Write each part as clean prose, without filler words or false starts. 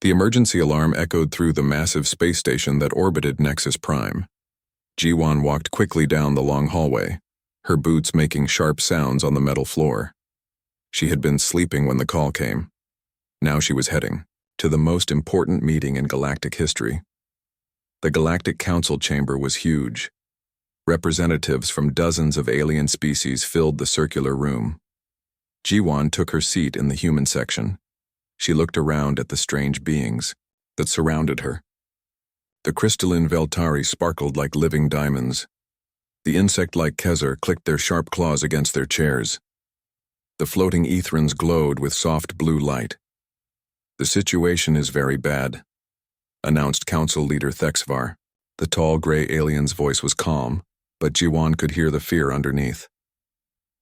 The emergency alarm echoed through the massive space station that orbited Nexus Prime. Ji-won walked quickly down the long hallway, her boots making sharp sounds on the metal floor. She had been sleeping when the call came. Now she was heading to the most important meeting in galactic history. The Galactic Council chamber was huge. Representatives from dozens of alien species filled the circular room. Ji-won took her seat in the human section. She looked around at the strange beings that surrounded her. The crystalline Veltari sparkled like living diamonds. The insect-like Kezer clicked their sharp claws against their chairs. The floating Etherans glowed with soft blue light. "The situation is very bad," announced Council Leader Thexvar. The tall gray alien's voice was calm, but Ji-won could hear the fear underneath.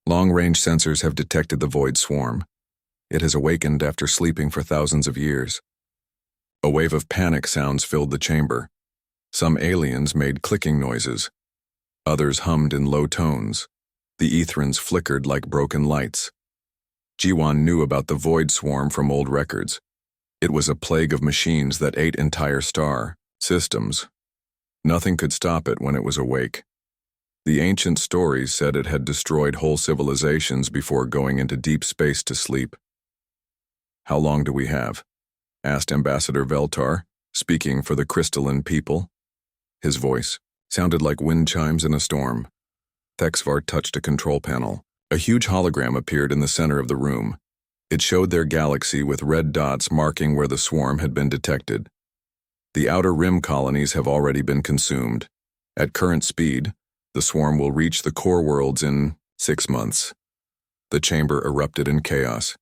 "Long-range sensors have detected the void swarm. It has awakened after sleeping for thousands of years." A wave of panic sounds filled the chamber. Some aliens made clicking noises. Others hummed in low tones. The Etherans flickered like broken lights. Ji-won knew about the void swarm from old records. It was a plague of machines that ate entire star systems. Nothing could stop it when it was awake. The ancient stories said it had destroyed whole civilizations before going into deep space to sleep. "How long do we have?" asked Ambassador Veltar, speaking for the crystalline people. His voice sounded like wind chimes in a storm. Thexvar touched a control panel. A huge hologram appeared in the center of the room. It showed their galaxy with red dots marking where the swarm had been detected. "The outer rim colonies have already been consumed. At current speed, the swarm will reach the core worlds in 6 months." The chamber erupted in chaos.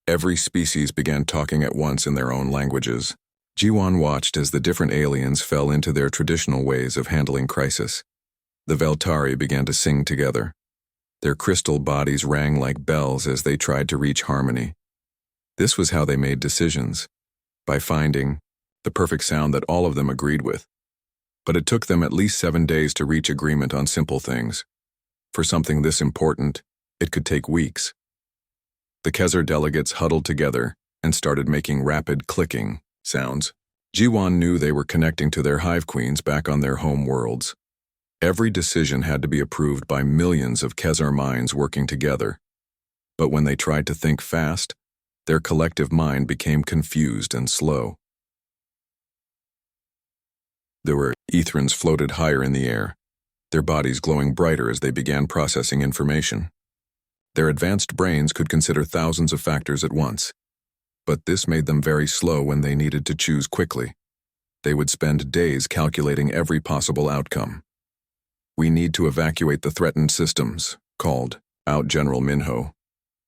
Every species began talking at once in their own languages. Ji-won watched as the different aliens fell into their traditional ways of handling crisis. The Veltari began to sing together. Their crystal bodies rang like bells as they tried to reach harmony. This was how they made decisions, by finding the perfect sound that all of them agreed with. But it took them at least 7 days to reach agreement on simple things. For something this important, it could take weeks. The Kezer delegates huddled together and started making rapid clicking sounds. Ji-won knew they were connecting to their hive queens back on their home worlds. Every decision had to be approved by millions of Kezer minds working together. But when they tried to think fast, their collective mind became confused and slow. There were Etherans floated higher in the air, their bodies glowing brighter as they began processing information. Their advanced brains could consider thousands of factors at once, but this made them very slow when they needed to choose quickly. They would spend days calculating every possible outcome. "We need to evacuate the threatened systems," called out General Minho.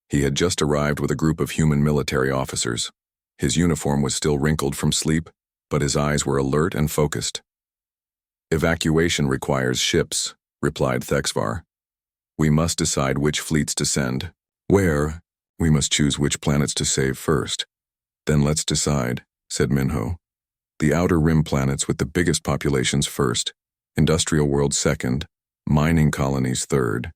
He had just arrived with a group of human military officers. His uniform was still wrinkled from sleep, but his eyes were alert and focused. "Evacuation requires ships," replied Thexvar. "We must decide which fleets to send. Where? We must choose which planets to save first. Then let's decide," said Minho. "The outer rim planets with the biggest populations first, industrial worlds second, mining colonies third."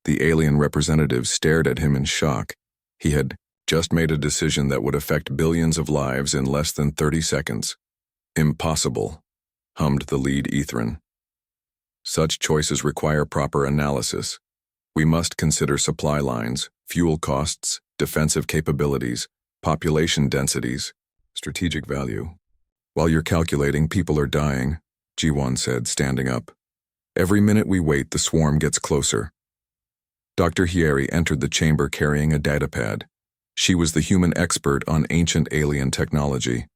The alien representative stared at him in shock. He had just made a decision that would affect billions of lives in less than 30 seconds. "Impossible," hummed the lead Etheran. "Such choices require proper analysis. We must consider supply lines, fuel costs, defensive capabilities, population densities, strategic value." "While you're calculating, people are dying," Ji-won said, standing up. "Every minute we wait, the swarm gets closer." Dr. Hieri entered the chamber carrying a datapad. She was the human expert on ancient alien technology.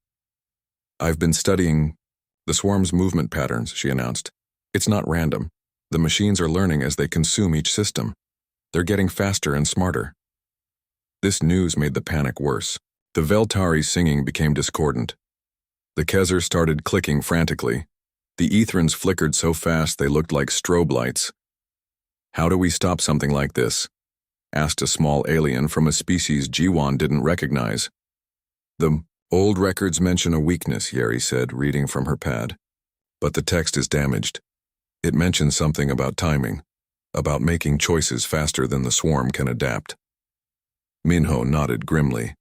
"I've been studying the swarm's movement patterns," she announced. "It's not random. The machines are learning as they consume each system. They're getting faster and smarter." This news made the panic worse. The Veltari singing became discordant. The Kezer started clicking frantically. The Etherans flickered so fast they looked like strobe lights. "How do we stop something like this?" asked a small alien from a species Ji-won didn't recognize. "The old records mention a weakness," Yeri said, reading from her pad. "But the text is damaged. It mentions something about timing, about making choices faster than the swarm can adapt." Minho nodded grimly.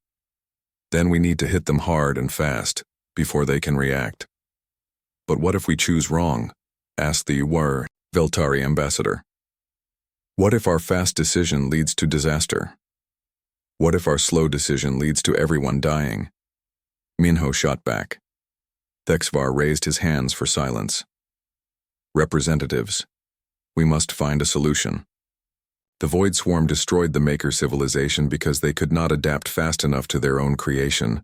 Then we need to hit them hard and fast, before they can react. But what if we choose wrong? Asked the Veltari ambassador. What if our fast decision leads to disaster? What if our slow decision leads to everyone dying? Minho shot back. Thexvar raised his hands for silence. Representatives, we must find a solution. The Void Swarm destroyed the Maker civilization because they could not adapt fast enough to their own creation.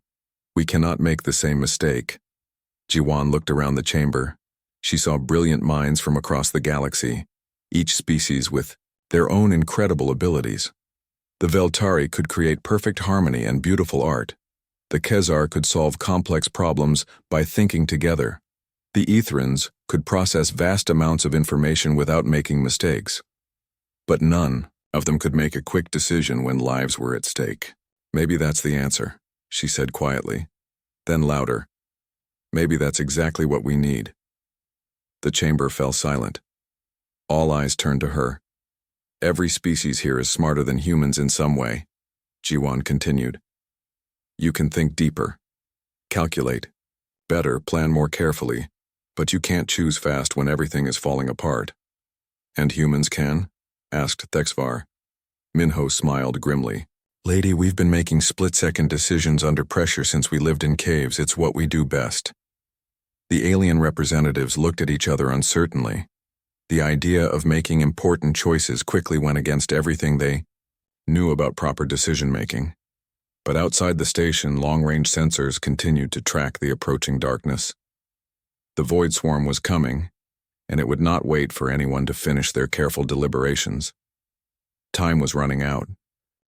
We cannot make the same mistake. Jiwan looked around the chamber. She saw brilliant minds from across the galaxy, each species with their own incredible abilities. The Veltari could create perfect harmony and beautiful art. The Kezar could solve complex problems by thinking together. The Etherans could process vast amounts of information without making mistakes. But none of them could make a quick decision when lives were at stake. Maybe that's the answer, she said quietly. Then louder. Maybe that's exactly what we need. The chamber fell silent. All eyes turned to her. Every species here is smarter than humans in some way, Jiwan continued. You can think deeper, calculate, better, plan more carefully, but you can't choose fast when everything is falling apart. And humans can? Asked Thexvar. Minho smiled grimly. Lady, we've been making split-second decisions under pressure since we lived in caves. It's what we do best. The alien representatives looked at each other uncertainly. The idea of making important choices quickly went against everything they knew about proper decision-making. But outside the station, long-range sensors continued to track the approaching darkness. The Void Swarm was coming, and it would not wait for anyone to finish their careful deliberations. Time was running out,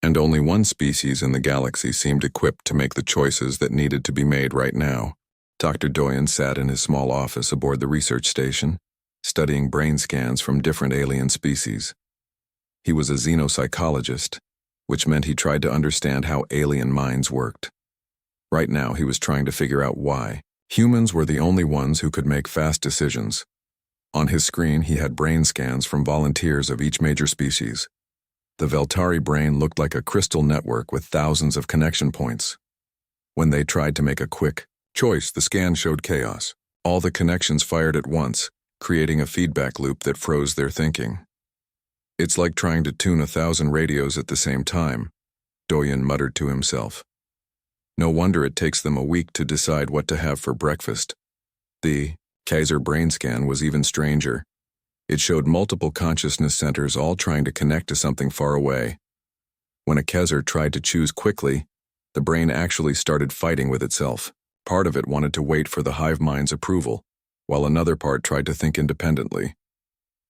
and only one species in the galaxy seemed equipped to make the choices that needed to be made right now. Dr. Doyen sat in his small office aboard the research station, studying brain scans from different alien species. He was a xenopsychologist, which meant he tried to understand how alien minds worked. Right now, he was trying to figure out why. Humans were the only ones who could make fast decisions. On his screen, he had brain scans from volunteers of each major species. The Veltari brain looked like a crystal network with thousands of connection points. When they tried to make a quick choice, the scan showed chaos. All the connections fired at once, creating a feedback loop that froze their thinking. It's like trying to tune 1,000 radios at the same time, Doyen muttered to himself. No wonder it takes them a week to decide what to have for breakfast. The Kaiser brain scan was even stranger. It showed multiple consciousness centers all trying to connect to something far away. When a Kaiser tried to choose quickly, the brain actually started fighting with itself. Part of it wanted to wait for the hive mind's approval, while another part tried to think independently.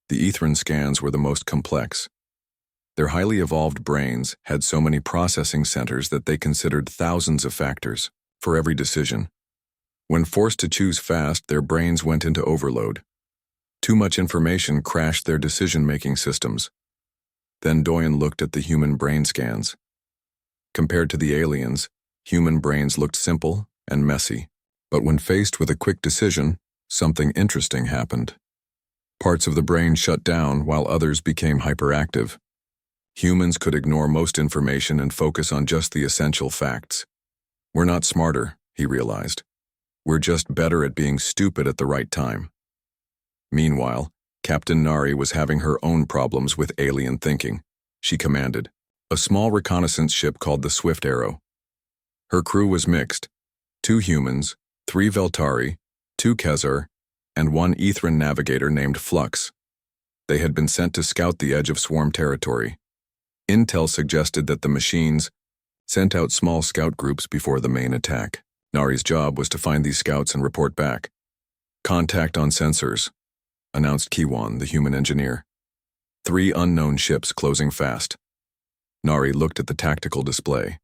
The Ethran scans were the most complex. Their highly evolved brains had so many processing centers that they considered thousands of factors for every decision. When forced to choose fast, their brains went into overload. Too much information crashed their decision-making systems. Then Doyen looked at the human brain scans. Compared to the aliens, human brains looked simple and messy. But when faced with a quick decision, something interesting happened. Parts of the brain shut down while others became hyperactive. Humans could ignore most information and focus on just the essential facts. We're not smarter, he realized. We're just better at being stupid at the right time. Meanwhile, Captain Nari was having her own problems with alien thinking. She commanded a small reconnaissance ship called the Swift Arrow. Her crew was mixed: 2 humans, 3 Veltari, 2 Kezar, and 1 Ethran navigator named Flux. They had been sent to scout the edge of swarm territory. Intel suggested that the machines sent out small scout groups before the main attack. Nari's job was to find these scouts and report back. Contact on sensors, announced Kiwan, the human engineer. 3 unknown ships closing fast. Nari looked at the tactical display.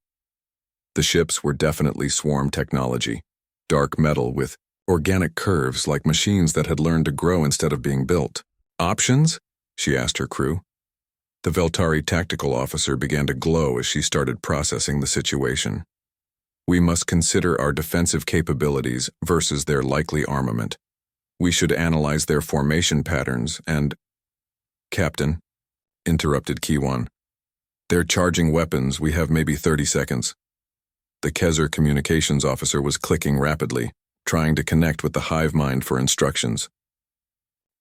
The ships were definitely swarm technology, dark metal with organic curves like machines that had learned to grow instead of being built. Options? She asked her crew. The Veltari tactical officer began to glow as she started processing the situation. We must consider our defensive capabilities versus their likely armament. We should analyze their formation patterns and— Captain, interrupted Kiwan. They're charging weapons. We have maybe 30 seconds. The Kezer communications officer was clicking rapidly, trying to connect with the hive mind for instructions.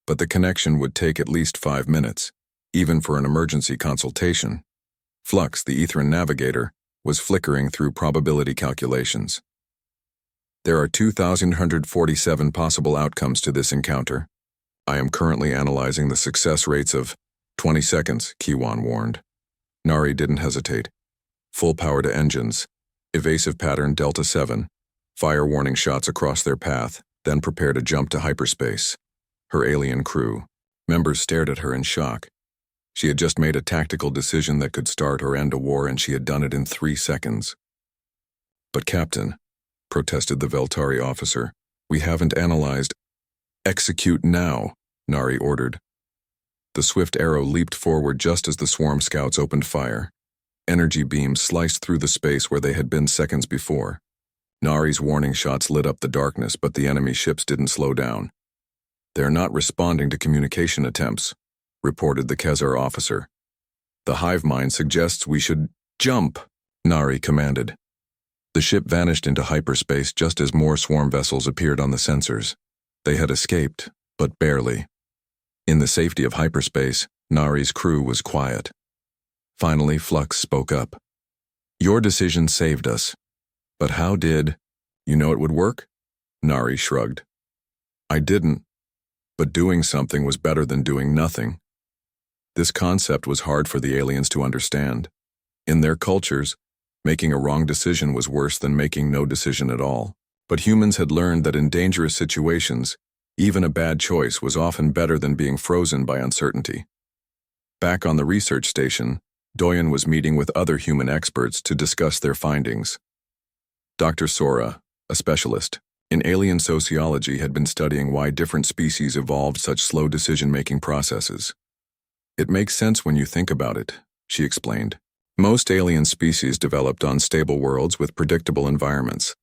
But the connection would take at least 5 minutes, even for an emergency consultation. Flux, the Ethran navigator, was flickering through probability calculations. There are 2,147 possible outcomes to this encounter. I am currently analyzing the success rates of 20 seconds, Kiwan warned. Nari didn't hesitate. Full power to engines. Evasive pattern Delta 7. Fire warning shots across their path, then prepare to jump to hyperspace. Her alien crew. Members stared at her in shock. She had just made a tactical decision that could start or end a war, and she had done it in 3 seconds. But Captain, protested the Veltari officer, we haven't analyzed. Execute now, Nari ordered. The swift arrow leaped forward just as the swarm scouts opened fire. Energy beams sliced through the space where they had been seconds before. Nari's warning shots lit up the darkness, but the enemy ships didn't slow down. They're not responding to communication attempts, reported the Kezer officer. The hive mind suggests we should jump, Nari commanded. The ship vanished into hyperspace just as more swarm vessels appeared on the sensors. They had escaped, but barely. In the safety of hyperspace, Nari's crew was quiet. Finally, Flux spoke up. Your decision saved us. But how did... You know it would work? Nari shrugged. I didn't. But doing something was better than doing nothing. This concept was hard for the aliens to understand. In their cultures, making a wrong decision was worse than making no decision at all. But humans had learned that in dangerous situations, even a bad choice was often better than being frozen by uncertainty. Back on the research station, Doyen was meeting with other human experts to discuss their findings. Dr. Sora, a specialist in alien sociology, had been studying why different species evolved such slow decision-making processes. It makes sense when you think about it, she explained. Most alien species developed on stable worlds with predictable environments.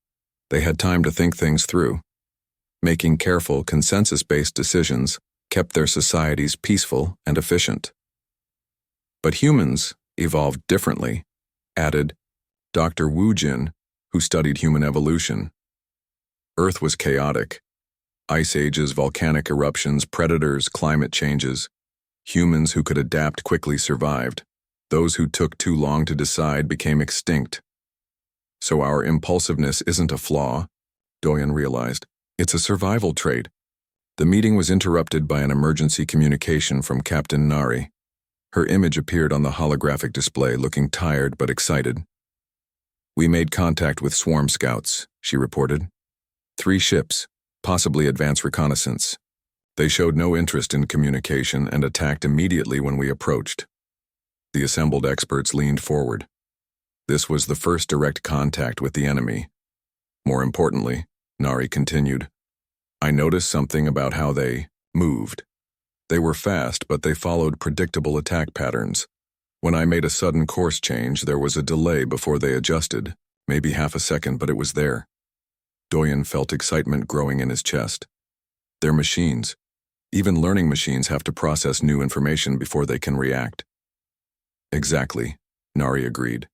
They had time to think things through. Making careful, consensus-based decisions kept their societies peaceful and efficient. But humans evolved differently, added Dr. Wu Jin, who studied human evolution. Earth was chaotic. Ice ages, volcanic eruptions, predators, climate changes. Humans who could adapt quickly survived. Those who took too long to decide became extinct. So our impulsiveness isn't a flaw, Doyen realized. It's a survival trait. The meeting was interrupted by an emergency communication from Captain Nari. Her image appeared on the holographic display, looking tired but excited. We made contact with swarm scouts, she reported. 3 ships, possibly advanced reconnaissance. They showed no interest in communication and attacked immediately when we approached. The assembled experts leaned forward. This was the first direct contact with the enemy. More importantly, Nari continued, I noticed something about how they moved. They were fast, but they followed predictable attack patterns. When I made a sudden course change, there was a delay before they adjusted, maybe half a second, but it was there. Doyen felt excitement growing in his chest. They're machines. Even learning machines have to process new information before they can react. Exactly, Nari agreed.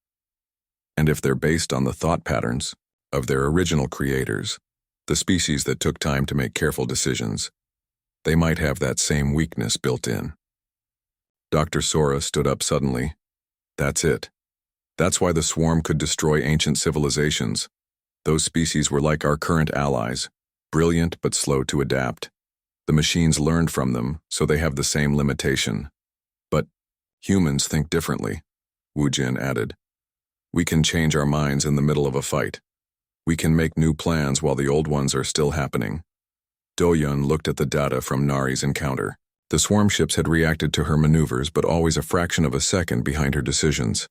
And if they're based on the thought patterns of their original creators, the species that took time to make careful decisions, they might have that same weakness built in. Dr. Sora stood up suddenly. That's it. That's why the swarm could destroy ancient civilizations. Those species were like our current allies, brilliant but slow to adapt. The machines learned from them, so they have the same limitation. But humans think differently, Wu Jin added. We can change our minds in the middle of a fight. We can make new plans while the old ones are still happening. Do-Yun looked at the data from Nari's encounter. The swarm ships had reacted to her maneuvers, but always a fraction of a second behind her decisions.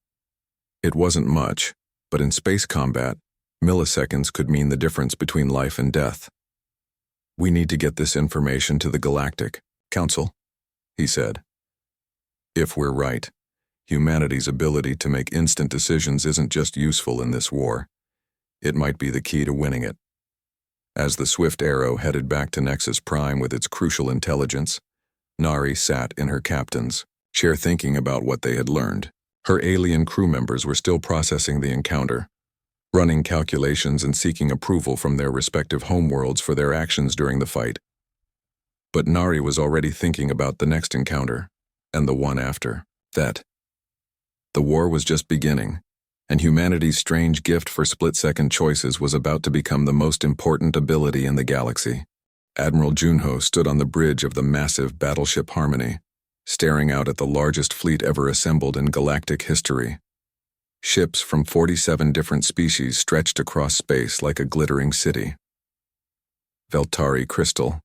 It wasn't much, but in space combat, milliseconds could mean the difference between life and death. We need to get this information to the Galactic Council, he said. If we're right, humanity's ability to make instant decisions isn't just useful in this war. It might be the key to winning it. As the swift arrow headed back to Nexus Prime with its crucial intelligence, Nari sat in her captain's chair thinking about what they had learned. Her alien crew members were still processing the encounter. running calculations and seeking approval from their respective homeworlds for their actions during the fight. But Nari was already thinking about the next encounter, and the one after that. The war was just beginning, and humanity's strange gift for split-second choices was about to become the most important ability in the galaxy. Admiral Junho stood on the bridge of the massive battleship Harmony, staring out at the largest fleet ever assembled in galactic history. Ships from 47 different species stretched across space like a glittering city. Veltari crystal.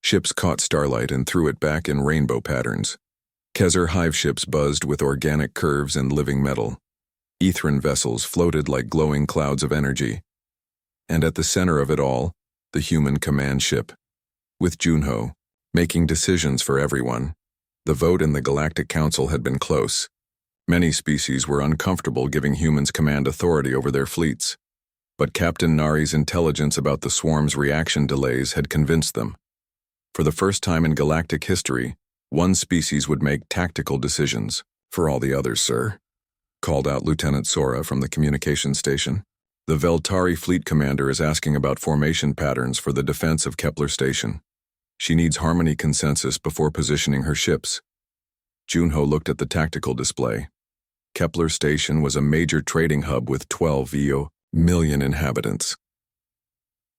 Ships caught starlight and threw it back in rainbow patterns. Kezer hive ships buzzed with organic curves and living metal. Ethran vessels floated like glowing clouds of energy. And at the center of it all, the human command ship, with Junho, making decisions for everyone. The vote in the Galactic Council had been close. Many species were uncomfortable giving humans command authority over their fleets. But Captain Nari's intelligence about the swarm's reaction delays had convinced them. For the first time in galactic history, one species would make tactical decisions. "For all the others, sir," called out Lieutenant Sora from the communication station. "The Veltari fleet commander is asking about formation patterns for the defense of Kepler Station. She needs Harmony consensus before positioning her ships." Junho looked at the tactical display. Kepler Station was a major trading hub with 12 million inhabitants.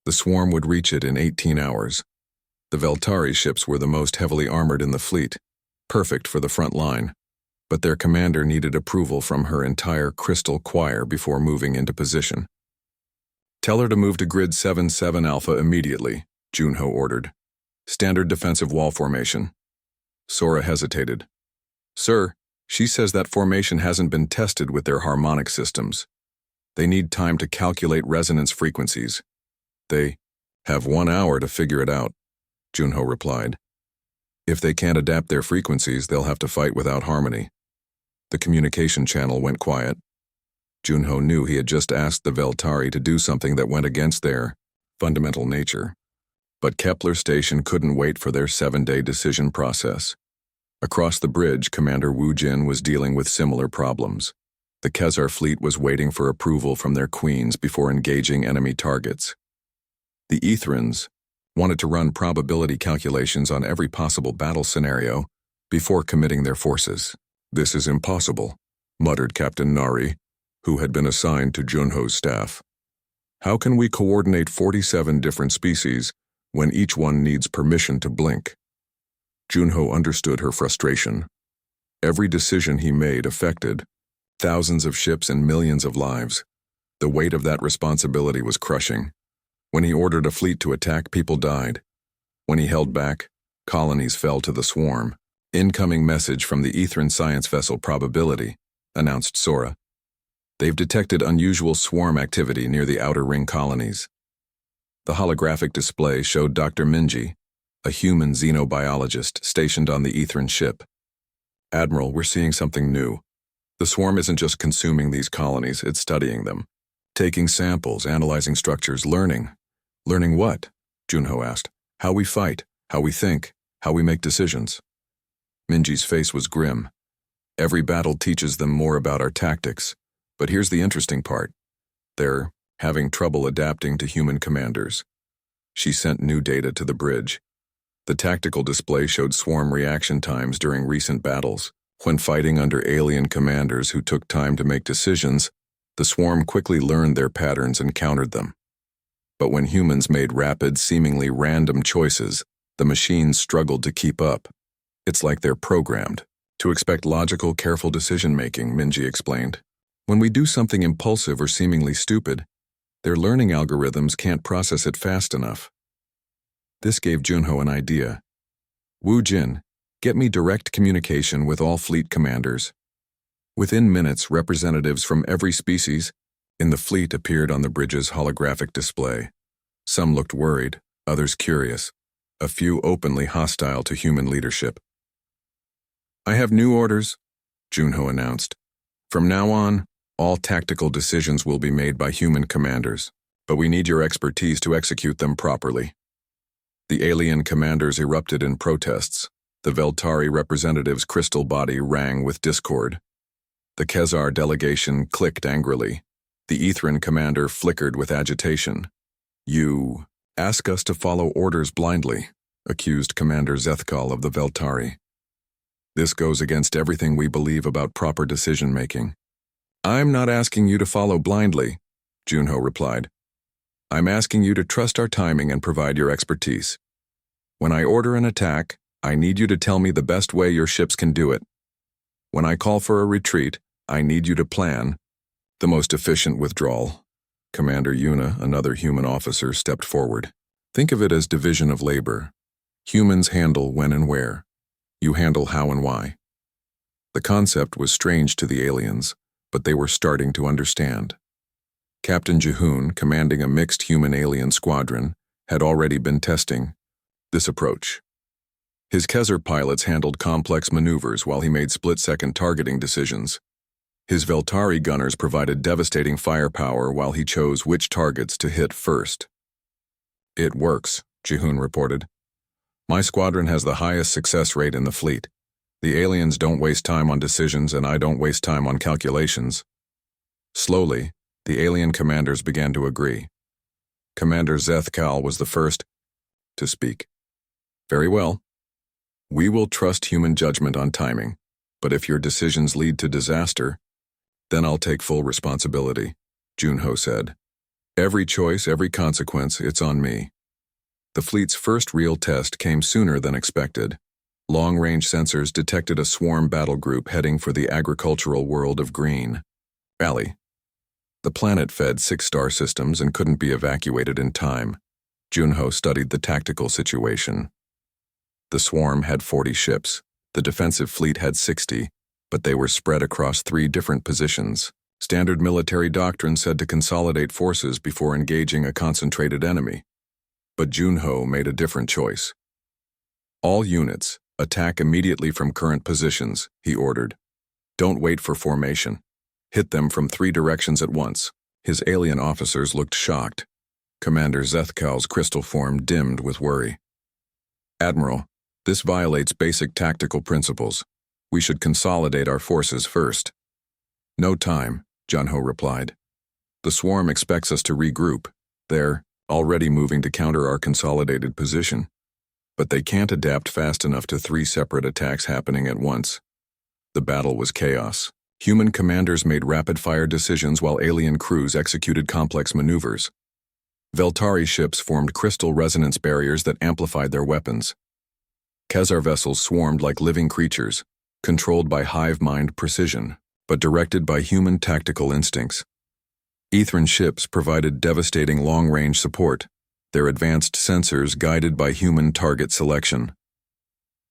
The swarm would reach it in 18 hours. The Veltari ships were the most heavily armored in the fleet, perfect for the front line, but their commander needed approval from her entire crystal choir before moving into position. "Tell her to move to grid 7-7 Alpha immediately," Junho ordered. "Standard defensive wall formation." Sora hesitated. "Sir, she says that formation hasn't been tested with their harmonic systems. They need time to calculate resonance frequencies. They have 1 hour to figure it out," Junho replied. "If they can't adapt their frequencies, they'll have to fight without Harmony." The communication channel went quiet. Junho knew he had just asked the Veltari to do something that went against their fundamental nature. But Kepler Station couldn't wait for their 7-day decision process. Across the bridge, Commander Wu Jin was dealing with similar problems. The Kezer fleet was waiting for approval from their queens before engaging enemy targets. The Ethrans wanted to run probability calculations on every possible battle scenario before committing their forces. "This is impossible," muttered Captain Nari, who had been assigned to Junho's staff. "How can we coordinate 47 different species when each one needs permission to blink?" Junho understood her frustration. Every decision he made affected thousands of ships and millions of lives. The weight of that responsibility was crushing. When he ordered a fleet to attack, people died. When he held back, colonies fell to the swarm. "Incoming message from the Ethran science vessel Probability," announced Sora. "They've detected unusual swarm activity near the outer ring colonies." The holographic display showed Dr. Minji, a human xenobiologist stationed on the Ethran ship. "Admiral, we're seeing something new. The swarm isn't just consuming these colonies, it's studying them. Taking samples, analyzing structures, learning." "Learning what?" Junho asked. "How we fight, how we think, how we make decisions." Minji's face was grim. "Every battle teaches them more about our tactics, but here's the interesting part. They're having trouble adapting to human commanders." She sent new data to the bridge. The tactical display showed swarm reaction times during recent battles. When fighting under alien commanders who took time to make decisions, the swarm quickly learned their patterns and countered them. But when humans made rapid, seemingly random choices, the machines struggled to keep up. "It's like they're programmed to expect logical, careful decision-making," Minji explained. "When we do something impulsive or seemingly stupid, their learning algorithms can't process it fast enough." This gave Junho an idea. "Wu Jin, get me direct communication with all fleet commanders." Within minutes, representatives from every species in the fleet appeared on the bridge's holographic display. Some looked worried, others curious, a few openly hostile to human leadership. "I have new orders," Junho announced. "From now on, all tactical decisions will be made by human commanders, but we need your expertise to execute them properly." The alien commanders erupted in protests. The Veltari representative's crystal body rang with discord. The Kezar delegation clicked angrily. The Ethran commander flickered with agitation. You ask us to follow orders blindly, accused Commander Zethkal of the Veltari. This goes against everything we believe about proper decision-making. I'm not asking you to follow blindly, Junho replied. I'm asking you to trust our timing and provide your expertise. When I order an attack, I need you to tell me the best way your ships can do it. When I call for a retreat, I need you to plan the most efficient withdrawal. Commander Yuna, another human officer, stepped forward. Think of it as division of labor. Humans handle when and where. You handle how and why. The concept was strange to the aliens, but they were starting to understand. Captain Jihoon, commanding a mixed human-alien squadron, had already been testing this approach. His Kezer pilots handled complex maneuvers while he made split-second targeting decisions. His Veltari gunners provided devastating firepower while he chose which targets to hit first. It works, Jihoon reported. My squadron has the highest success rate in the fleet. The aliens don't waste time on decisions and I don't waste time on calculations. Slowly, the alien commanders began to agree. Commander Zethkal was the first to speak. Very well. We will trust human judgment on timing, but if your decisions lead to disaster, then I'll take full responsibility, Junho said. Every choice, every consequence, it's on me. The fleet's first real test came sooner than expected. Long-range sensors detected a swarm battle group heading for the agricultural world of Green Valley. The planet fed 6 star systems and couldn't be evacuated in time. Junho studied the tactical situation. The swarm had 40 ships. The defensive fleet had 60, but they were spread across 3 different positions. Standard military doctrine said to consolidate forces before engaging a concentrated enemy. But Junho made a different choice. All units, attack immediately from current positions, he ordered. Don't wait for formation. Hit them from 3 directions at once. His alien officers looked shocked. Commander Zethkal's crystal form dimmed with worry. Admiral, this violates basic tactical principles. We should consolidate our forces first. No time, Junho replied. The swarm expects us to regroup. They're already moving to counter our consolidated position. But they can't adapt fast enough to 3 separate attacks happening at once. The battle was chaos. Human commanders made rapid-fire decisions while alien crews executed complex maneuvers. Veltari ships formed crystal resonance barriers that amplified their weapons. Kezer vessels swarmed like living creatures, controlled by hive mind precision, but directed by human tactical instincts. Ethran ships provided devastating long-range support, their advanced sensors guided by human target selection.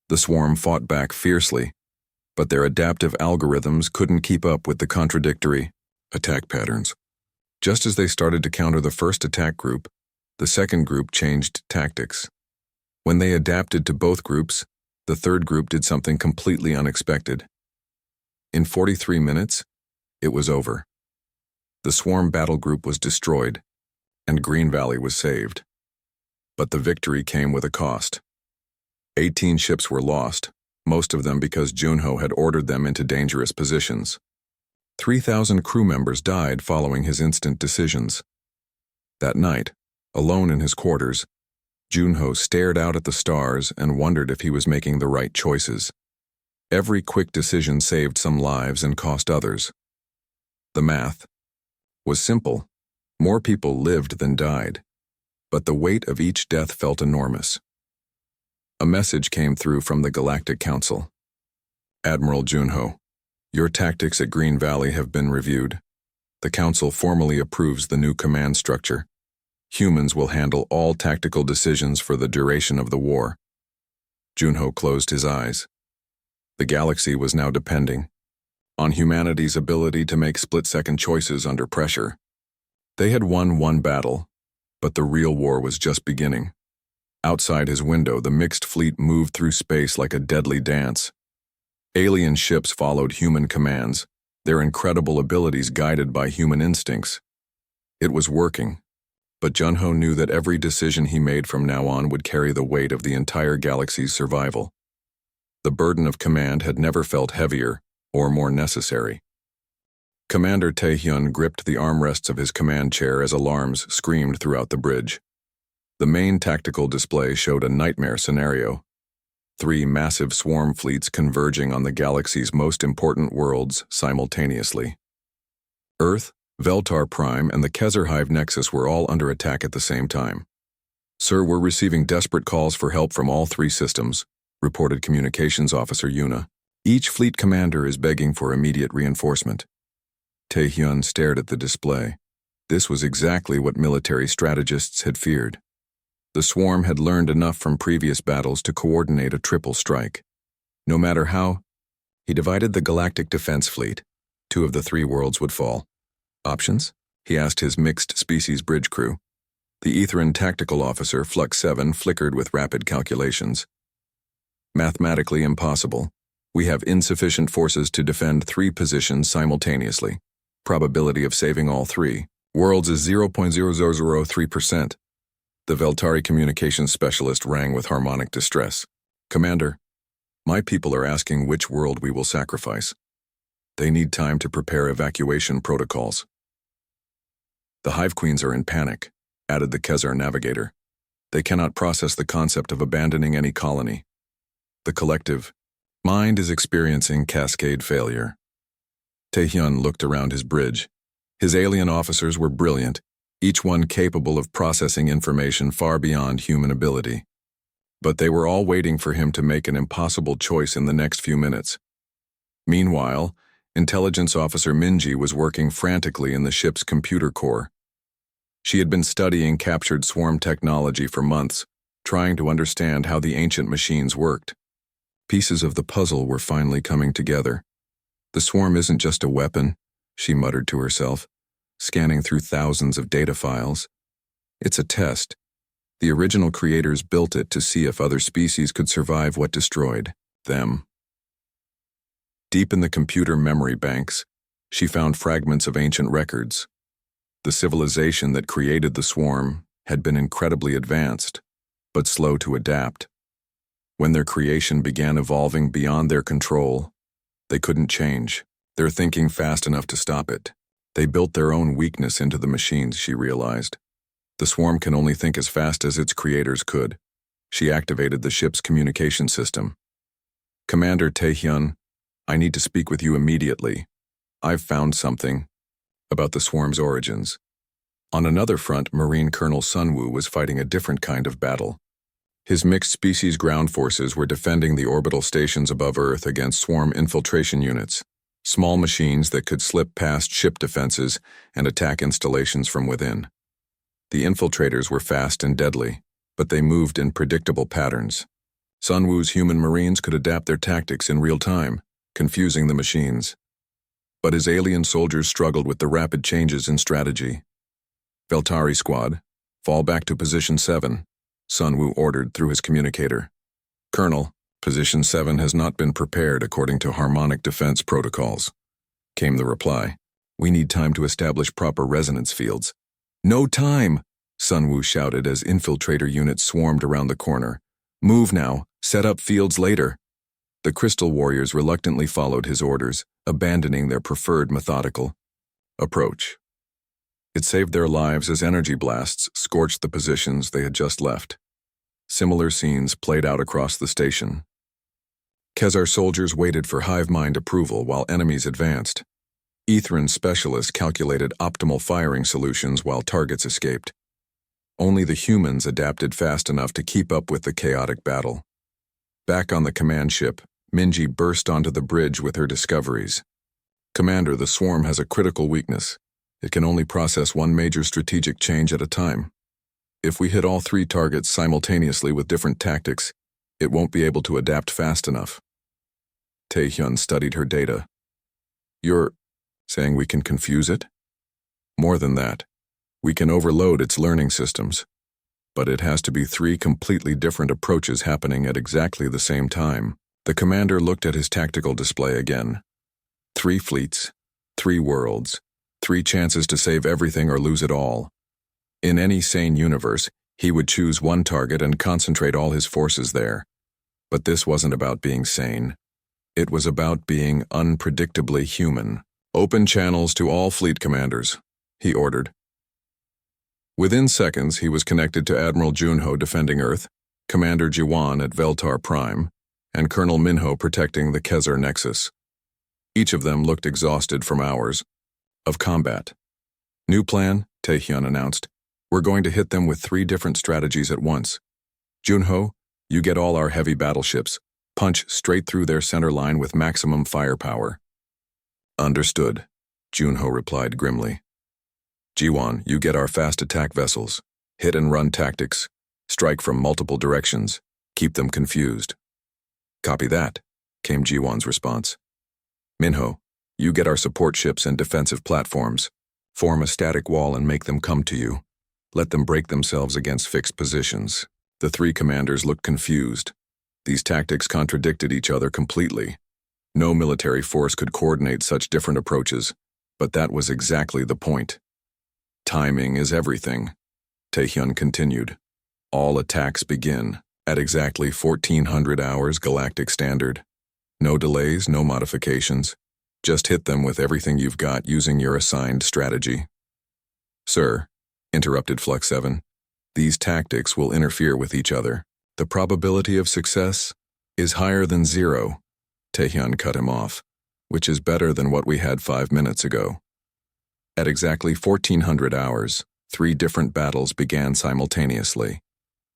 The swarm fought back fiercely, but their adaptive algorithms couldn't keep up with the contradictory attack patterns. Just as they started to counter the first attack group, the second group changed tactics. When they adapted to both groups, the third group did something completely unexpected. In 43 minutes, it was over. The swarm battle group was destroyed, and Green Valley was saved. But the victory came with a cost. 18 ships were lost, most of them because Junho had ordered them into dangerous positions. 3,000 crew members died following his instant decisions. That night, alone in his quarters, Junho stared out at the stars and wondered if he was making the right choices. Every quick decision saved some lives and cost others. The math was simple. More people lived than died, but the weight of each death felt enormous. A message came through from the Galactic Council. Admiral Junho, your tactics at Green Valley have been reviewed. The Council formally approves the new command structure. Humans will handle all tactical decisions for the duration of the war. Junho closed his eyes. The galaxy was now depending on humanity's ability to make split-second choices under pressure. They had won one battle, but the real war was just beginning. Outside his window, the mixed fleet moved through space like a deadly dance. Alien ships followed human commands, their incredible abilities guided by human instincts. It was working, but Junho knew that every decision he made from now on would carry the weight of the entire galaxy's survival. The burden of command had never felt heavier or more necessary. Commander Taehyun gripped the armrests of his command chair as alarms screamed throughout the bridge. The main tactical display showed a nightmare scenario. 3 massive swarm fleets converging on the galaxy's most important worlds simultaneously. Earth, Veltar Prime, and the Kezarhive Nexus were all under attack at the same time. "Sir, we're receiving desperate calls for help from all 3 systems," reported Communications Officer Yuna. "Each fleet commander is begging for immediate reinforcement." Taehyun stared at the display. This was exactly what military strategists had feared. The swarm had learned enough from previous battles to coordinate a triple strike. No matter how, he divided the Galactic Defense Fleet. 2 of the 3 worlds would fall. "Options?" he asked his mixed-species bridge crew. The Etherin tactical officer, Flux 7, flickered with rapid calculations. "Mathematically impossible. We have insufficient forces to defend 3 positions simultaneously. Probability of saving all 3 worlds is 0.0003%. The Veltari communications specialist rang with harmonic distress. "Commander, my people are asking which world we will sacrifice. They need time to prepare evacuation protocols." "The Hive Queens are in panic," added the Kezar navigator. "They cannot process the concept of abandoning any colony. The collective mind is experiencing cascade failure." Taehyun looked around his bridge. His alien officers were brilliant, each one capable of processing information far beyond human ability. But they were all waiting for him to make an impossible choice in the next few minutes. Meanwhile, Intelligence Officer Minji was working frantically in the ship's computer core. She had been studying captured swarm technology for months, trying to understand how the ancient machines worked. Pieces of the puzzle were finally coming together. "The swarm isn't just a weapon," she muttered to herself, scanning through thousands of data files. "It's a test. The original creators built it to see if other species could survive what destroyed them." Deep in the computer memory banks, she found fragments of ancient records. The civilization that created the swarm had been incredibly advanced, but slow to adapt. When their creation began evolving beyond their control, they couldn't change their thinking fast enough to stop it. They built their own weakness into the machines, she realized. The swarm can only think as fast as its creators could. She activated the ship's communication system. "Commander Taehyun, I need to speak with you immediately. I've found something about the swarm's origins." On another front, Marine Colonel Sunwoo was fighting a different kind of battle. His mixed-species ground forces were defending the orbital stations above Earth against swarm infiltration units, small machines that could slip past ship defenses and attack installations from within. The infiltrators were fast and deadly, but they moved in predictable patterns. Sunwoo's human marines could adapt their tactics in real time, confusing the machines. But his alien soldiers struggled with the rapid changes in strategy. "Veltari squad, fall back to position 7, Sunwoo ordered through his communicator. "Colonel, Position 7 has not been prepared according to harmonic defense protocols," came the reply. "We need time to establish proper resonance fields." "No time!" Sunwoo shouted as infiltrator units swarmed around the corner. "Move now, set up fields later." The Crystal Warriors reluctantly followed his orders, abandoning their preferred methodical approach. It saved their lives as energy blasts scorched the positions they had just left. Similar scenes played out across the station. Kezar soldiers waited for hive mind approval while enemies advanced. Etherin specialists calculated optimal firing solutions while targets escaped. Only the humans adapted fast enough to keep up with the chaotic battle. Back on the command ship, Minji burst onto the bridge with her discoveries. "Commander, the swarm has a critical weakness. It can only process one major strategic change at a time. If we hit all 3 targets simultaneously with different tactics, it won't be able to adapt fast enough." Taehyun studied her data. "You're saying we can confuse it?" "More than that. We can overload its learning systems. But it has to be 3 completely different approaches happening at exactly the same time." The commander looked at his tactical display again. 3 fleets, 3 worlds, 3 chances to save everything or lose it all. In any sane universe, he would choose one target and concentrate all his forces there. But this wasn't about being sane. It was about being unpredictably human. Open channels to all fleet commanders, he ordered. Within seconds, he was connected to Admiral Junho defending Earth, Commander Jiwan at Veltar Prime, and Colonel Minho protecting the Kezar Nexus. Each of them looked exhausted from hours of combat. New plan, Taehyun announced. We're going to hit them with 3 different strategies at once. Junho, you get all our heavy battleships. Punch straight through their center line with maximum firepower. Understood, Junho replied grimly. Jiwan, you get our fast attack vessels. Hit and run tactics. Strike from multiple directions. Keep them confused. Copy that, came Jiwan's response. Minho, you get our support ships and defensive platforms. Form a static wall and make them come to you. Let them break themselves against fixed positions. The 3 commanders looked confused. These tactics contradicted each other completely. No military force could coordinate such different approaches, but that was exactly the point. Timing is everything, Taehyun continued. All attacks begin at exactly 1400 hours Galactic Standard. No delays, no modifications. Just hit them with everything you've got using your assigned strategy. Sir, interrupted Flux 7, these tactics will interfere with each other. The probability of success is higher than 0. Taehyun cut him off, which is better than what we had 5 minutes ago. At exactly 1400 hours, 3 different battles began simultaneously.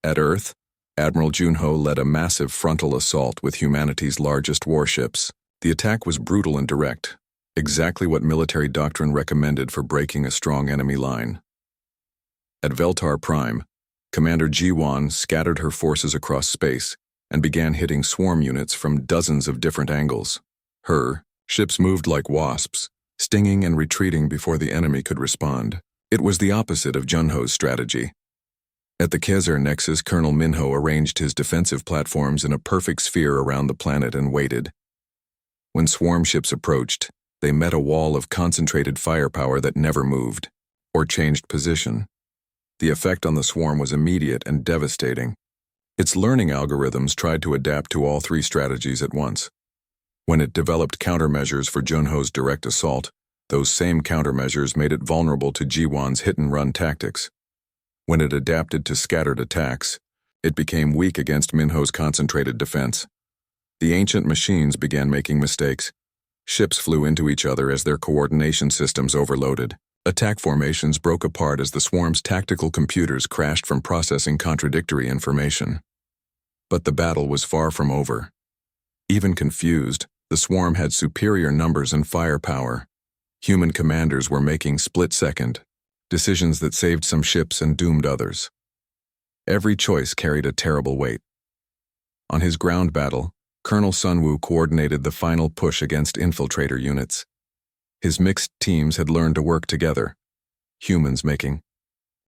At Earth, Admiral Junho led a massive frontal assault with humanity's largest warships. The attack was brutal and direct, exactly what military doctrine recommended for breaking a strong enemy line. At Veltar Prime, Commander Jiwan scattered her forces across space and began hitting swarm units from dozens of different angles. Her ships moved like wasps, stinging and retreating before the enemy could respond. It was the opposite of Junho's strategy. At the Kezar Nexus, Colonel Minho arranged his defensive platforms in a perfect sphere around the planet and waited. When swarm ships approached, they met a wall of concentrated firepower that never moved or changed position. The effect on the swarm was immediate and devastating. Its learning algorithms tried to adapt to all 3 strategies at once. When it developed countermeasures for Junho's direct assault, those same countermeasures made it vulnerable to Jiwan's hit-and-run tactics. When it adapted to scattered attacks, it became weak against Minho's concentrated defense. The ancient machines began making mistakes. Ships flew into each other as their coordination systems overloaded. Attack formations broke apart as the swarm's tactical computers crashed from processing contradictory information. But the battle was far from over. Even confused, the swarm had superior numbers and firepower. Human commanders were making split-second decisions that saved some ships and doomed others. Every choice carried a terrible weight. On his ground battle, Colonel Sunwoo coordinated the final push against infiltrator units. His mixed teams had learned to work together, humans making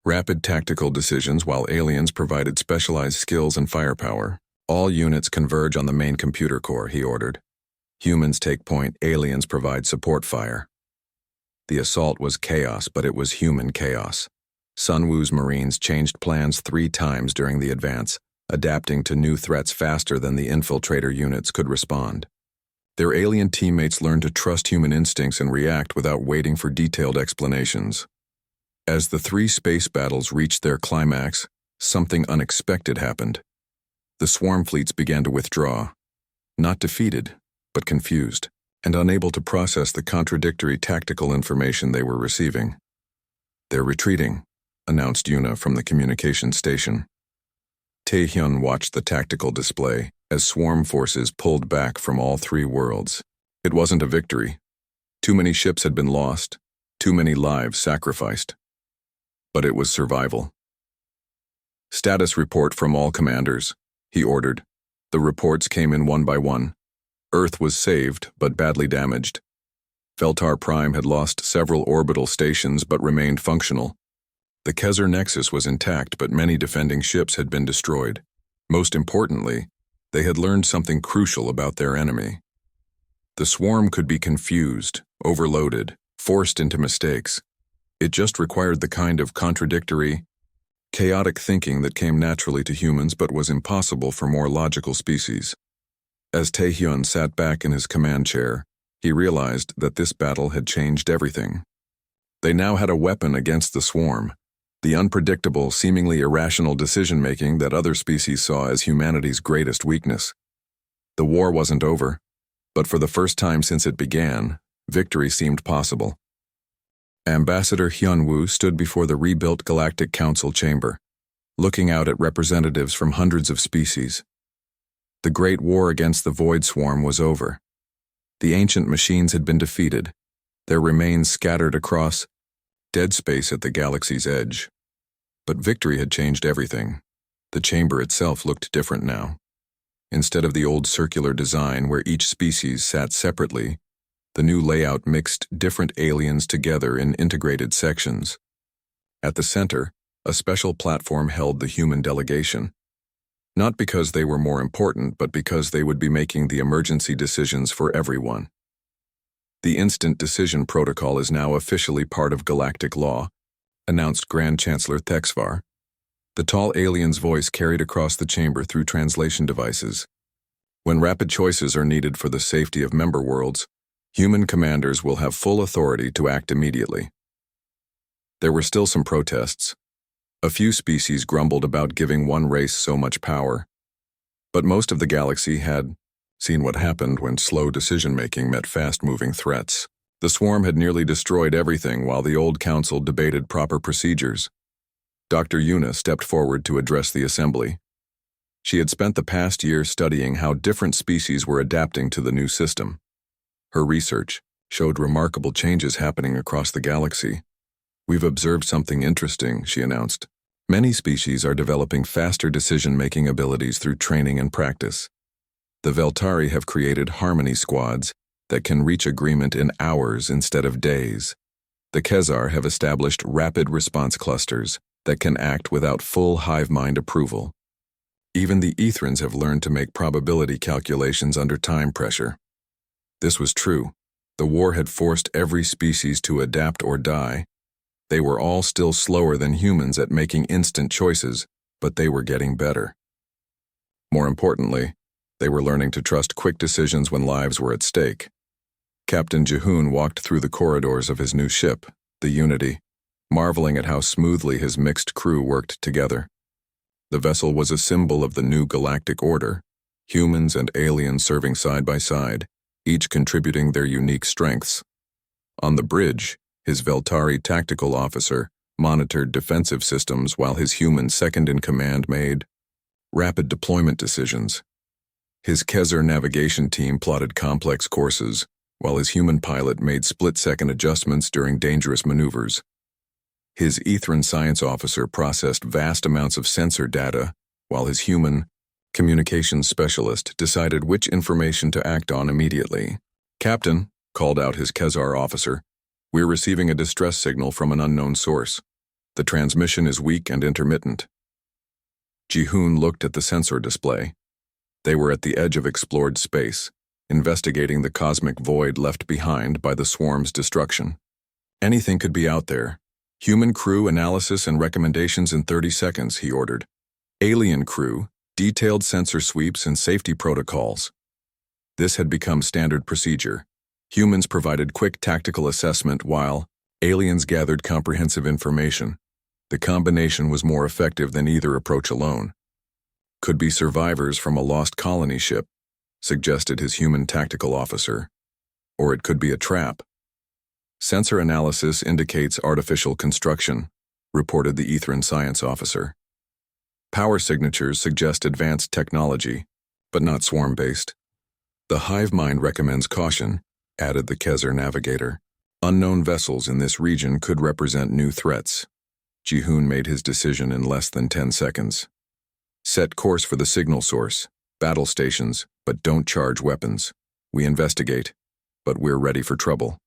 rapid tactical decisions while aliens provided specialized skills and firepower. All units converge on the main computer core, he ordered. Humans take point, aliens provide support fire. The assault was chaos, but it was human chaos. Sunwoo's Marines changed plans 3 times during the advance, adapting to new threats faster than the infiltrator units could respond. Their alien teammates learned to trust human instincts and react without waiting for detailed explanations. As the 3 space battles reached their climax, something unexpected happened. The swarm fleets began to withdraw, not defeated, but confused, and unable to process the contradictory tactical information they were receiving. They're retreating, announced Yuna from the communication station. Taehyun watched the tactical display as swarm forces pulled back from all 3 worlds. It wasn't a victory. Too many ships had been lost, too many lives sacrificed. But it was survival. Status report from all commanders, he ordered. The reports came in one by one. Earth was saved, but badly damaged. Veltar Prime had lost several orbital stations but remained functional. The Kezar Nexus was intact, but many defending ships had been destroyed. Most importantly, they had learned something crucial about their enemy. The swarm could be confused, overloaded, forced into mistakes. It just required the kind of contradictory, chaotic thinking that came naturally to humans but was impossible for more logical species. As Taehyun sat back in his command chair, He realized that this battle had changed everything. They now had a weapon against the swarm, the unpredictable, seemingly irrational decision-making that other species saw as humanity's greatest weakness. The war wasn't over, but for the first time since it began, victory seemed possible. Ambassador Hyunwoo stood before the rebuilt Galactic Council chamber, looking out at representatives from hundreds of species. The great war against the Void Swarm was over. The ancient machines had been defeated, their remains scattered across dead space at the galaxy's edge. But victory had changed everything. The chamber itself looked different now. Instead of the old circular design where each species sat separately, the new layout mixed different aliens together in integrated sections. At the center, a special platform held the human delegation. Not because they were more important, but because they would be making the emergency decisions for everyone. The Instant Decision Protocol is now officially part of galactic law, announced Grand Chancellor Thexvar. The tall alien's voice carried across the chamber through translation devices. When rapid choices are needed for the safety of member worlds, human commanders will have full authority to act immediately. There were still some protests. A few species grumbled about giving one race so much power. But most of the galaxy had seen what happened when slow decision-making met fast-moving threats. The swarm had nearly destroyed everything while the old council debated proper procedures. Dr. Yuna stepped forward to address the assembly. She had spent the past year studying how different species were adapting to the new system. Her research showed remarkable changes happening across the galaxy. "We've observed something interesting," she announced. "Many species are developing faster decision-making abilities through training and practice. The Veltari have created harmony squads that can reach agreement in hours instead of days. The Kezar have established rapid response clusters that can act without full hive mind approval. Even the Etherans have learned to make probability calculations under time pressure." This was true. The war had forced every species to adapt or die. They were all still slower than humans at making instant choices, but they were getting better. More importantly, they were learning to trust quick decisions when lives were at stake. Captain Jihoon walked through the corridors of his new ship, the Unity, marveling at how smoothly his mixed crew worked together. The vessel was a symbol of the new galactic order, humans and aliens serving side by side, each contributing their unique strengths. On the bridge, his Veltari tactical officer monitored defensive systems while his human second-in-command made rapid deployment decisions. His Kezar navigation team plotted complex courses, while his human pilot made split-second adjustments during dangerous maneuvers. His Ethran science officer processed vast amounts of sensor data, while his human communications specialist decided which information to act on immediately. "Captain," called out his Kezar officer, "we're receiving a distress signal from an unknown source. The transmission is weak and intermittent." Jihoon looked at the sensor display. They were at the edge of explored space, investigating the cosmic void left behind by the swarm's destruction. "Anything could be out there. Human crew analysis and recommendations in 30 seconds, he ordered. Alien crew, detailed sensor sweeps and safety protocols. This had become standard procedure. Humans provided quick tactical assessment while aliens gathered comprehensive information. The combination was more effective than either approach alone. "Could be survivors from a lost colony ship," suggested his human tactical officer. "Or it could be a trap." "Sensor analysis indicates artificial construction," reported the Ethran science officer. "Power signatures suggest advanced technology, but not swarm-based." "The hive mind recommends caution," added the Kezar navigator. "Unknown vessels in this region could represent new threats." Jihoon made his decision in less than 10 seconds. "Set course for the signal source, battle stations, but don't charge weapons. We investigate, but we're ready for trouble."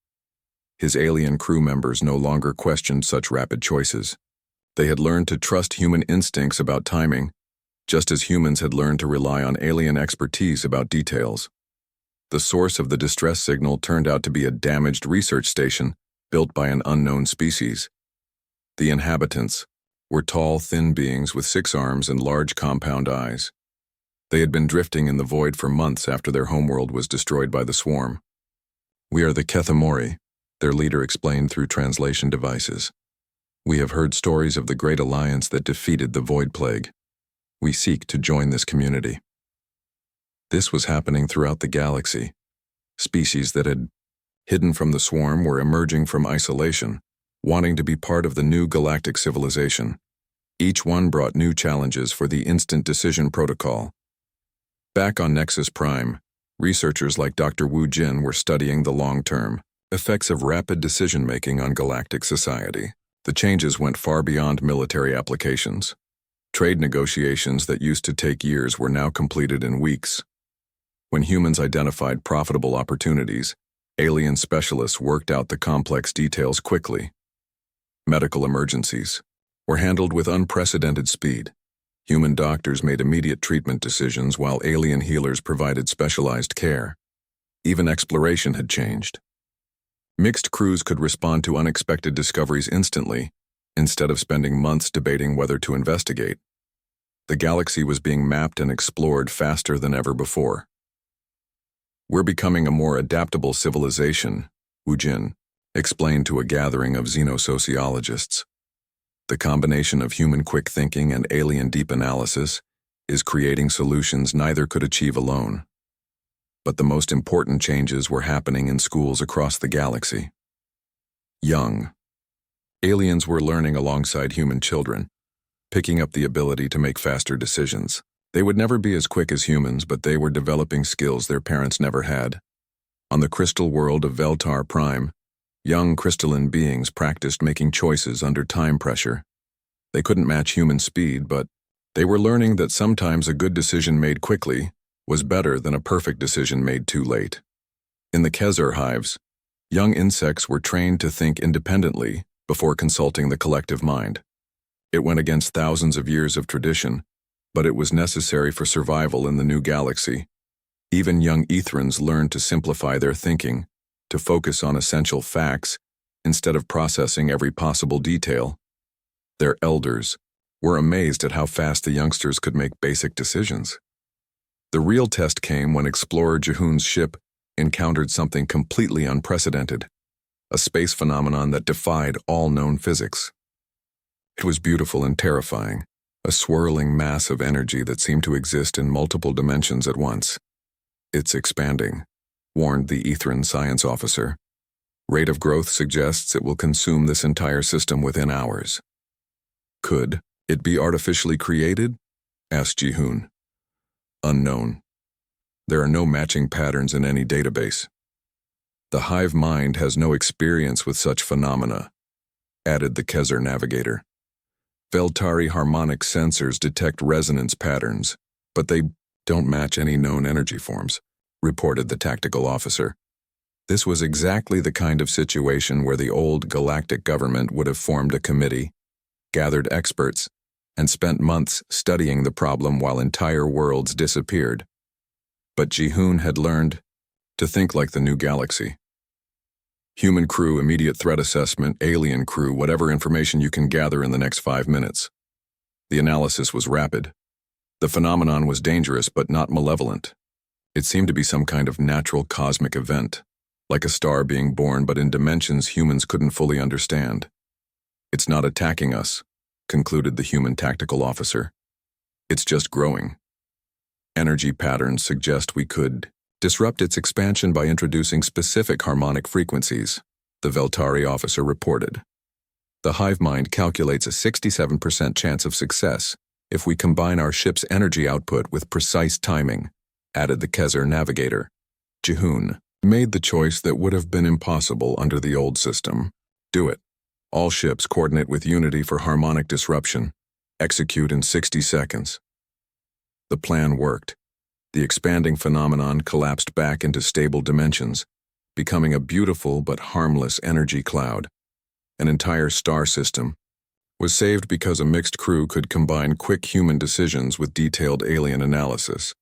His alien crew members no longer questioned such rapid choices. They had learned to trust human instincts about timing, just as humans had learned to rely on alien expertise about details. The source of the distress signal turned out to be a damaged research station built by an unknown species. The inhabitants were tall, thin beings with 6 arms and large compound eyes. They had been drifting in the void for months after their homeworld was destroyed by the swarm. "We are the Kethamori," their leader explained through translation devices. "We have heard stories of the great alliance that defeated the Void Plague. We seek to join this community." This was happening throughout the galaxy. Species that had hidden from the swarm were emerging from isolation, wanting to be part of the new galactic civilization. Each one brought new challenges for the instant decision protocol. Back on Nexus Prime, researchers like Dr. Wu Jin were studying the long-term effects of rapid decision-making on galactic society. The changes went far beyond military applications. Trade negotiations that used to take years were now completed in weeks. When humans identified profitable opportunities, alien specialists worked out the complex details quickly. Medical emergencies were handled with unprecedented speed. Human doctors made immediate treatment decisions while alien healers provided specialized care. Even exploration had changed. Mixed crews could respond to unexpected discoveries instantly, instead of spending months debating whether to investigate. The galaxy was being mapped and explored faster than ever before. "We're becoming a more adaptable civilization," Wu Jin explained to a gathering of xenosociologists. "The combination of human quick thinking and alien deep analysis is creating solutions neither could achieve alone." But the most important changes were happening in schools across the galaxy. Young aliens were learning alongside human children, picking up the ability to make faster decisions. They would never be as quick as humans, but they were developing skills their parents never had. On the crystal world of Veltar Prime, young crystalline beings practiced making choices under time pressure. They couldn't match human speed, but they were learning that sometimes a good decision made quickly was better than a perfect decision made too late. In the Kezar hives, young insects were trained to think independently before consulting the collective mind. It went against thousands of years of tradition, but it was necessary for survival in the new galaxy. Even young Etherans learned to simplify their thinking, to focus on essential facts instead of processing every possible detail. Their elders were amazed at how fast the youngsters could make basic decisions. The real test came when Explorer Jehun's ship encountered something completely unprecedented, a space phenomenon that defied all known physics. It was beautiful and terrifying, a swirling mass of energy that seemed to exist in multiple dimensions at once. "It's expanding," warned the Ethran science officer. "Rate of growth suggests it will consume this entire system within hours." "Could it be artificially created?" asked Jehun. "Unknown. There are no matching patterns in any database. The hive mind has no experience with such phenomena," added the Kezar navigator. "Veltari harmonic sensors detect resonance patterns, but they don't match any known energy forms," reported the tactical officer. This was exactly the kind of situation where the old galactic government would have formed a committee, gathered experts, and spent months studying the problem while entire worlds disappeared. But Jehun had learned to think like the new galaxy. "Human crew, immediate threat assessment, alien crew, whatever information you can gather in the next 5 minutes." The analysis was rapid. The phenomenon was dangerous but not malevolent. It seemed to be some kind of natural cosmic event, like a star being born but in dimensions humans couldn't fully understand. "It's not attacking us," concluded the human tactical officer. "It's just growing. Energy patterns suggest we could disrupt its expansion by introducing specific harmonic frequencies," the Veltari officer reported. "The hive mind calculates a 67% chance of success if we combine our ship's energy output with precise timing," added the Kezar navigator. Jehun made the choice that would have been impossible under the old system. "Do it. All ships coordinate with Unity for harmonic disruption. Execute in 60 seconds." The plan worked. The expanding phenomenon collapsed back into stable dimensions, becoming a beautiful but harmless energy cloud. An entire star system was saved because a mixed crew could combine quick human decisions with detailed alien analysis.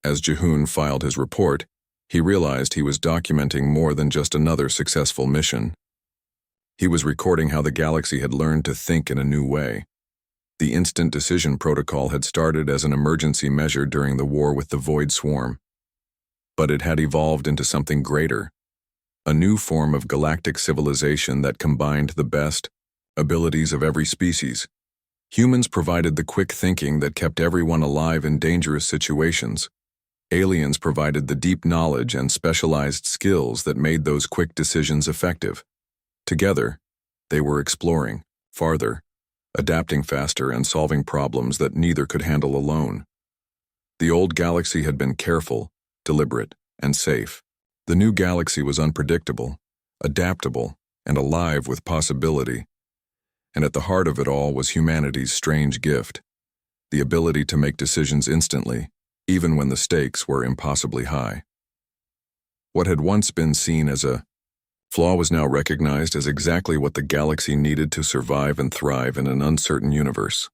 As Jehun filed his report, he realized he was documenting more than just another successful mission. He was recording how the galaxy had learned to think in a new way. The instant decision protocol had started as an emergency measure during the war with the Void Swarm. But it had evolved into something greater, a new form of galactic civilization that combined the best abilities of every species. Humans provided the quick thinking that kept everyone alive in dangerous situations. Aliens provided the deep knowledge and specialized skills that made those quick decisions effective. Together, they were exploring farther, adapting faster, and solving problems that neither could handle alone. The old galaxy had been careful, deliberate, and safe. The new galaxy was unpredictable, adaptable, and alive with possibility. And at the heart of it all was humanity's strange gift, the ability to make decisions instantly, even when the stakes were impossibly high. What had once been seen as a flaw was now recognized as exactly what the galaxy needed to survive and thrive in an uncertain universe.